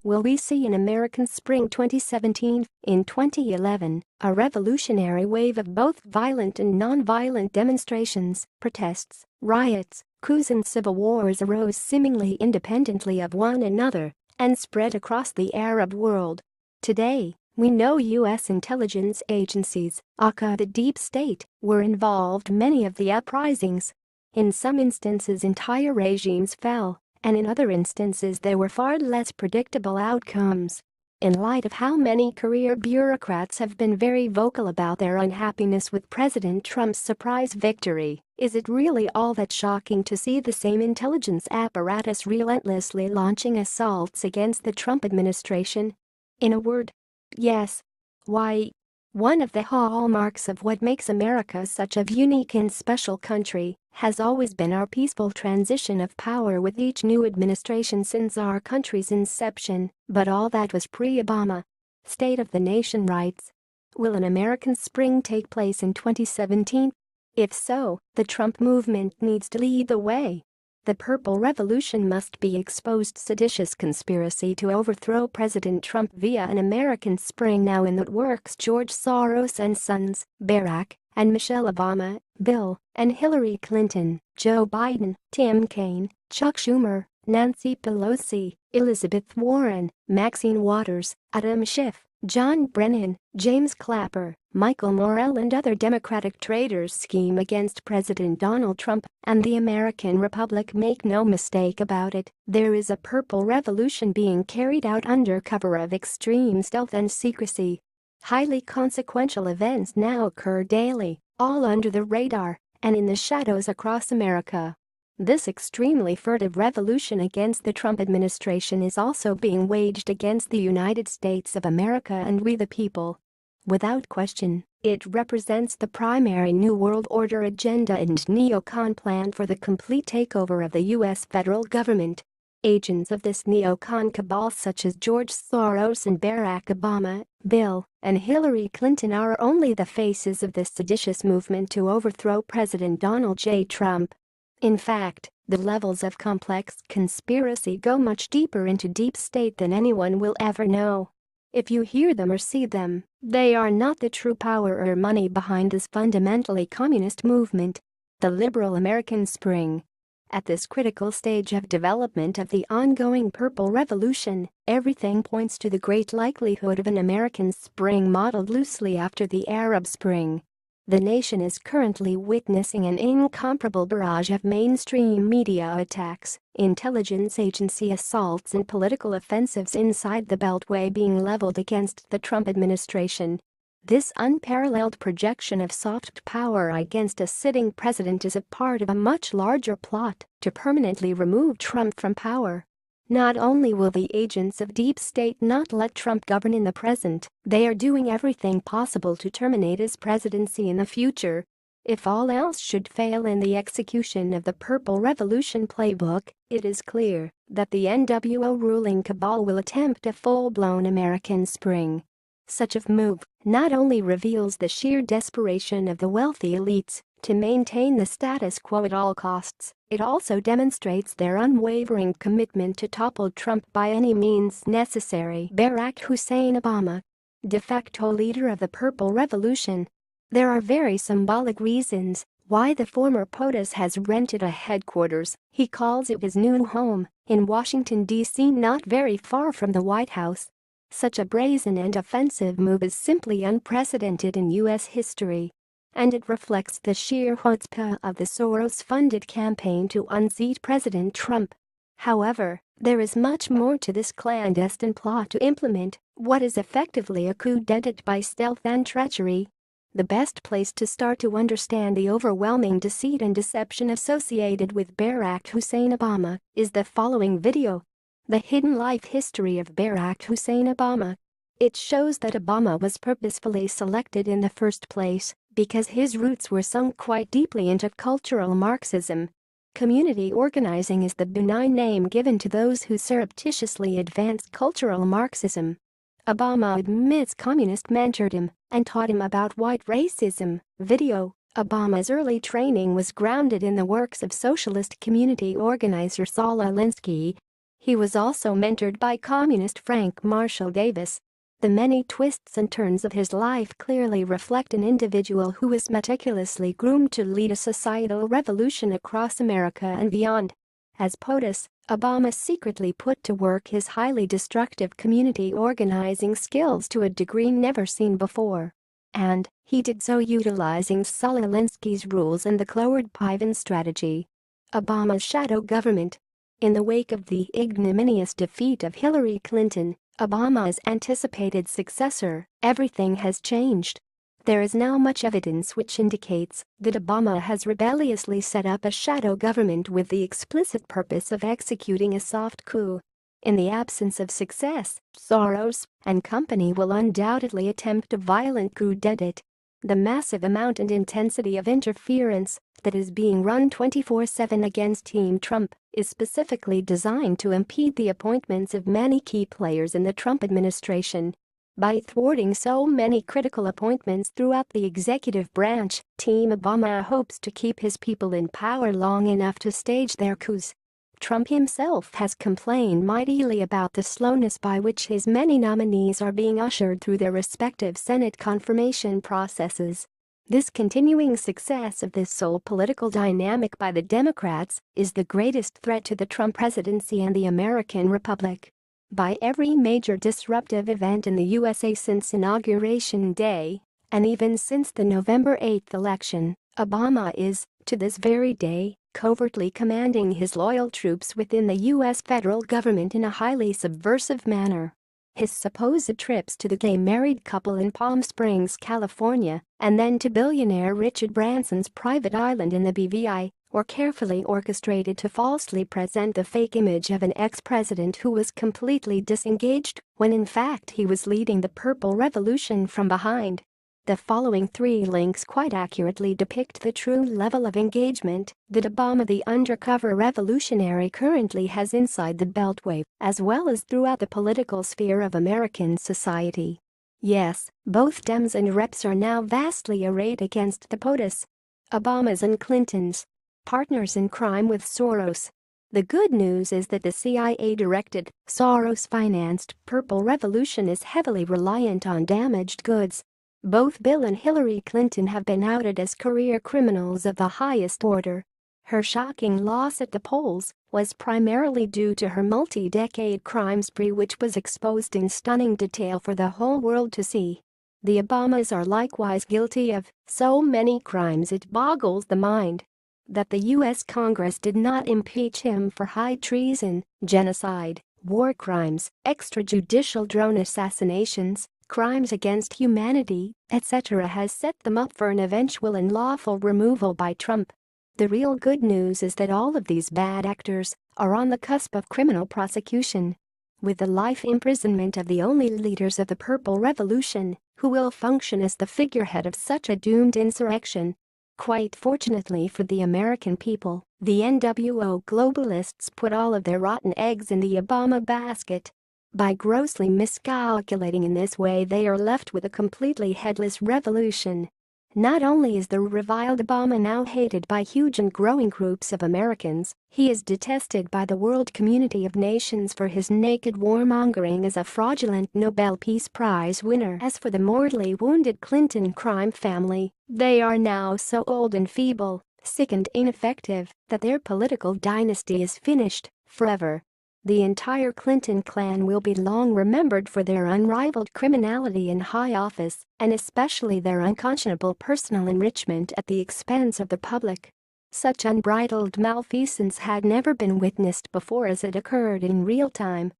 will we see in American Spring 2017? In 2011, a revolutionary wave of both violent and non-violent demonstrations, protests, riots, coups and civil wars arose seemingly independently of one another and spread across the Arab world. Today, we know U.S. intelligence agencies, aka the deep state, were involved in many of the uprisings. In some instances entire regimes fell, and in other instances there were far less predictable outcomes. In light of how many career bureaucrats have been very vocal about their unhappiness with President Trump's surprise victory, is it really all that shocking to see the same intelligence apparatus relentlessly launching assaults against the Trump administration? In a word, yes. Why? One of the hallmarks of what makes America such a unique and special country has always been our peaceful transition of power with each new administration since our country's inception, but all that was pre-Obama. State of the Nation writes. Will an American Spring take place in 2017? If so, the Trump movement needs to lead the way. The Purple Revolution must be exposed seditious conspiracy to overthrow President Trump via an American Spring now in the works. George Soros and Sons, Barack and Michelle Obama, Bill and Hillary Clinton, Joe Biden, Tim Kaine, Chuck Schumer, Nancy Pelosi, Elizabeth Warren, Maxine Waters, Adam Schiff, John Brennan, James Clapper, Michael Morell and other Democratic traitors scheme against President Donald Trump and the American Republic. Make no mistake about it, there is a purple revolution being carried out under cover of extreme stealth and secrecy. Highly consequential events now occur daily, all under the radar and in the shadows across America. This extremely furtive revolution against the Trump administration is also being waged against the United States of America and we the people. Without question, it represents the primary New World Order agenda and neocon plan for the complete takeover of the U.S. federal government. Agents of this neocon cabal such as George Soros and Barack Obama, Bill and Hillary Clinton are only the faces of this seditious movement to overthrow President Donald J. Trump. In fact, the levels of complex conspiracy go much deeper into deep state than anyone will ever know. If you hear them or see them, they are not the true power or money behind this fundamentally communist movement. The liberal American Spring. At this critical stage of development of the ongoing Purple Revolution, everything points to the great likelihood of an American Spring modeled loosely after the Arab Spring. The nation is currently witnessing an incomparable barrage of mainstream media attacks, intelligence agency assaults and political offensives inside the Beltway being leveled against the Trump administration. This unparalleled projection of soft power against a sitting president is a part of a much larger plot to permanently remove Trump from power. Not only will the agents of deep state not let Trump govern in the present, they are doing everything possible to terminate his presidency in the future. If all else should fail in the execution of the Purple Revolution playbook, it is clear that the NWO ruling cabal will attempt a full-blown American Spring. Such a move not only reveals the sheer desperation of the wealthy elites to maintain the status quo at all costs, it also demonstrates their unwavering commitment to topple Trump by any means necessary. Barack Hussein Obama, de facto leader of the Purple Revolution. There are very symbolic reasons why the former POTUS has rented a headquarters, he calls it his new home, in Washington, D.C., not very far from the White House. Such a brazen and offensive move is simply unprecedented in U.S. history. And it reflects the sheer chutzpah of the Soros-funded campaign to unseat President Trump. However, there is much more to this clandestine plot to implement what is effectively a coup d'etat by stealth and treachery. The best place to start to understand the overwhelming deceit and deception associated with Barack Hussein Obama is the following video. The Hidden Life History of Barack Hussein Obama. It shows that Obama was purposefully selected in the first place because his roots were sunk quite deeply into cultural Marxism. Community organizing is the benign name given to those who surreptitiously advance cultural Marxism. Obama admits communists mentored him and taught him about white racism. Video. Obama's early training was grounded in the works of socialist community organizer Saul Alinsky. He was also mentored by communist Frank Marshall Davis. The many twists and turns of his life clearly reflect an individual who was meticulously groomed to lead a societal revolution across America and beyond. As POTUS, Obama secretly put to work his highly destructive community organizing skills to a degree never seen before. And he did so utilizing Saul Alinsky's rules and the Cloward-Piven strategy. Obama's shadow government. In the wake of the ignominious defeat of Hillary Clinton, Obama's anticipated successor, everything has changed. There is now much evidence which indicates that Obama has rebelliously set up a shadow government with the explicit purpose of executing a soft coup. In the absence of success, Soros and company will undoubtedly attempt a violent coup d'état. The massive amount and intensity of interference that is being run 24/7 against Team Trump is specifically designed to impede the appointments of many key players in the Trump administration. By thwarting so many critical appointments throughout the executive branch, Team Obama hopes to keep his people in power long enough to stage their coups. Trump himself has complained mightily about the slowness by which his many nominees are being ushered through their respective Senate confirmation processes. This continuing success of this sole political dynamic by the Democrats is the greatest threat to the Trump presidency and the American Republic. By every major disruptive event in the USA since Inauguration Day, and even since the November 8 election, Obama is, to this very day, covertly commanding his loyal troops within the U.S. federal government in a highly subversive manner. His supposed trips to the gay married couple in Palm Springs, California, and then to billionaire Richard Branson's private island in the BVI, were carefully orchestrated to falsely present the fake image of an ex-president who was completely disengaged when in fact he was leading the Purple Revolution from behind. The following three links quite accurately depict the true level of engagement that Obama the undercover revolutionary currently has inside the Beltway, as well as throughout the political sphere of American society. Yes, both Dems and Reps are now vastly arrayed against the POTUS. Obama's and Clinton's partners in crime with Soros. The good news is that the CIA-directed, Soros-financed Purple Revolution is heavily reliant on damaged goods. Both Bill and Hillary Clinton have been outed as career criminals of the highest order. Her shocking loss at the polls was primarily due to her multi-decade crime spree, which was exposed in stunning detail for the whole world to see. The Obamas are likewise guilty of so many crimes it boggles the mind. That the U.S. Congress did not impeach him for high treason, genocide, war crimes, extrajudicial drone assassinations, crimes against humanity, etc. has set them up for an eventual and lawful removal by Trump. The real good news is that all of these bad actors are on the cusp of criminal prosecution. With the life imprisonment of the only leaders of the Purple Revolution, who will function as the figurehead of such a doomed insurrection. Quite fortunately for the American people, the NWO globalists put all of their rotten eggs in the Obama basket. By grossly miscalculating in this way, they are left with a completely headless revolution. Not only is the reviled Obama now hated by huge and growing groups of Americans, he is detested by the world community of nations for his naked warmongering as a fraudulent Nobel Peace Prize winner. As for the mortally wounded Clinton crime family, they are now so old and feeble, sick and ineffective that their political dynasty is finished forever. The entire Clinton clan will be long remembered for their unrivaled criminality in high office, and especially their unconscionable personal enrichment at the expense of the public. Such unbridled malfeasance had never been witnessed before as it occurred in real time.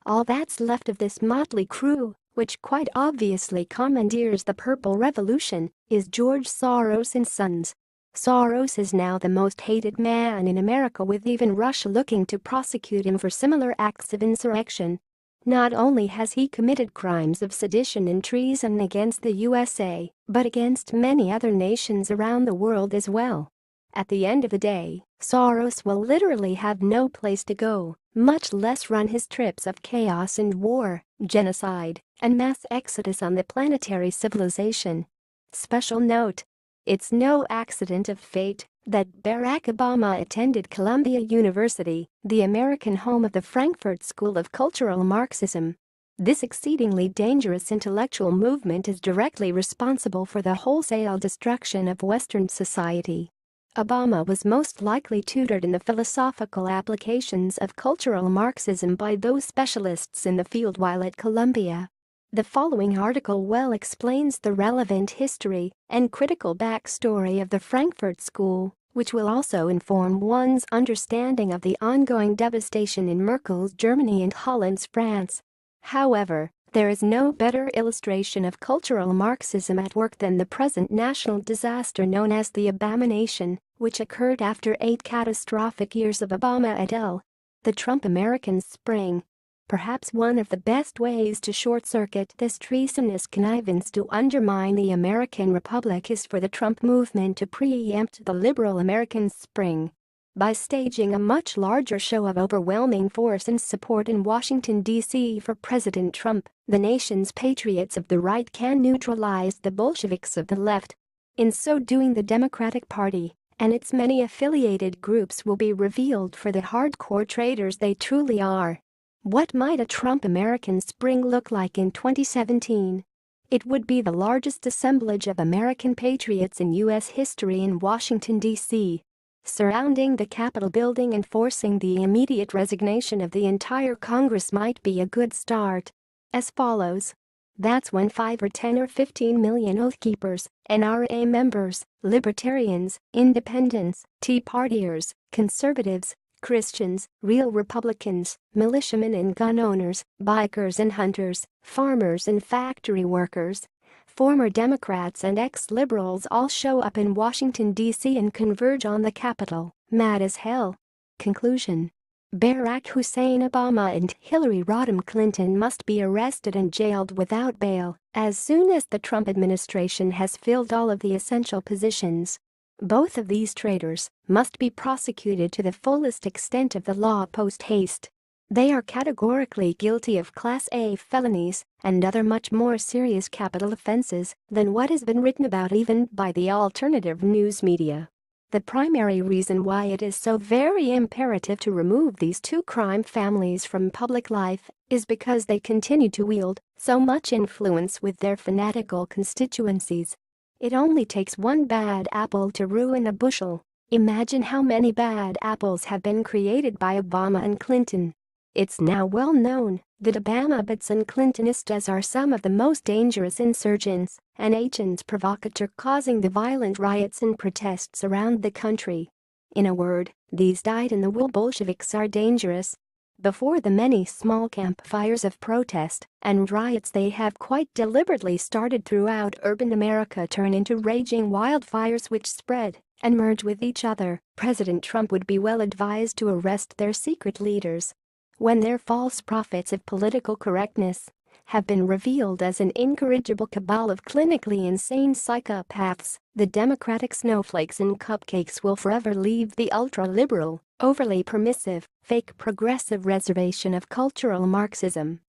All that's left of this motley crew, which quite obviously commandeers the Purple Revolution, is George Soros and Sons. Soros is now the most hated man in America, with even Russia looking to prosecute him for similar acts of insurrection. Not only has he committed crimes of sedition and treason against the USA, but against many other nations around the world as well. At the end of the day, Soros will literally have no place to go, much less run his trips of chaos and war, genocide, and mass exodus on the planetary civilization. Special note: it's no accident of fate that Barack Obama attended Columbia University, the American home of the Frankfurt School of Cultural Marxism. This exceedingly dangerous intellectual movement is directly responsible for the wholesale destruction of Western society. Obama was most likely tutored in the philosophical applications of cultural Marxism by those specialists in the field while at Columbia. The following article well explains the relevant history and critical backstory of the Frankfurt School, which will also inform one's understanding of the ongoing devastation in Merkel's Germany and Holland's France. However, there is no better illustration of cultural Marxism at work than the present national disaster known as the Abomination, which occurred after 8 catastrophic years of Obama et al. The Trump-American Spring. Perhaps one of the best ways to short-circuit this treasonous connivance to undermine the American Republic is for the Trump movement to preempt the liberal American Spring by staging a much larger show of overwhelming force and support in Washington, D.C. for President Trump. The nation's patriots of the right can neutralize the Bolsheviks of the left. In so doing, the Democratic Party and its many affiliated groups will be revealed for the hardcore traitors they truly are. What might a Trump American Spring look like in 2017? It would be the largest assemblage of American patriots in U.S. history in Washington, D.C., surrounding the Capitol building and forcing the immediate resignation of the entire Congress might be a good start. As follows. That's when 5 or 10 or 15 million Oath Keepers, NRA members, libertarians, independents, Tea Partiers, conservatives, Christians, real Republicans, militiamen and gun owners, bikers and hunters, farmers and factory workers, former Democrats and ex-liberals all show up in Washington, D.C. and converge on the Capitol, mad as hell. Conclusion. Barack Hussein Obama and Hillary Rodham Clinton must be arrested and jailed without bail as soon as the Trump administration has filled all of the essential positions. Both of these traitors must be prosecuted to the fullest extent of the law post haste. They are categorically guilty of Class A felonies and other much more serious capital offenses than what has been written about even by the alternative news media. The primary reason why it is so very imperative to remove these two crime families from public life is because they continue to wield so much influence with their fanatical constituencies. It only takes one bad apple to ruin a bushel. Imagine how many bad apples have been created by Obama and Clinton. It's now well known that Obama-bots and Clintonistas are some of the most dangerous insurgents and agents provocateur causing the violent riots and protests around the country. In a word, these dyed-in-the-wool Bolsheviks are dangerous. Before the many small campfires of protest and riots they have quite deliberately started throughout urban America turn into raging wildfires which spread and merge with each other, President Trump would be well advised to arrest their secret leaders. When their false prophets of political correctness have been revealed as an incorrigible cabal of clinically insane psychopaths, the Democratic snowflakes and cupcakes will forever leave the ultra-liberal, overly permissive, fake progressive reservation of cultural Marxism.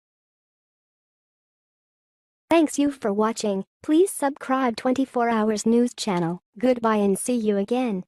Thanks you for watching. Please subscribe 24 Hours News channel. Goodbye and see you again.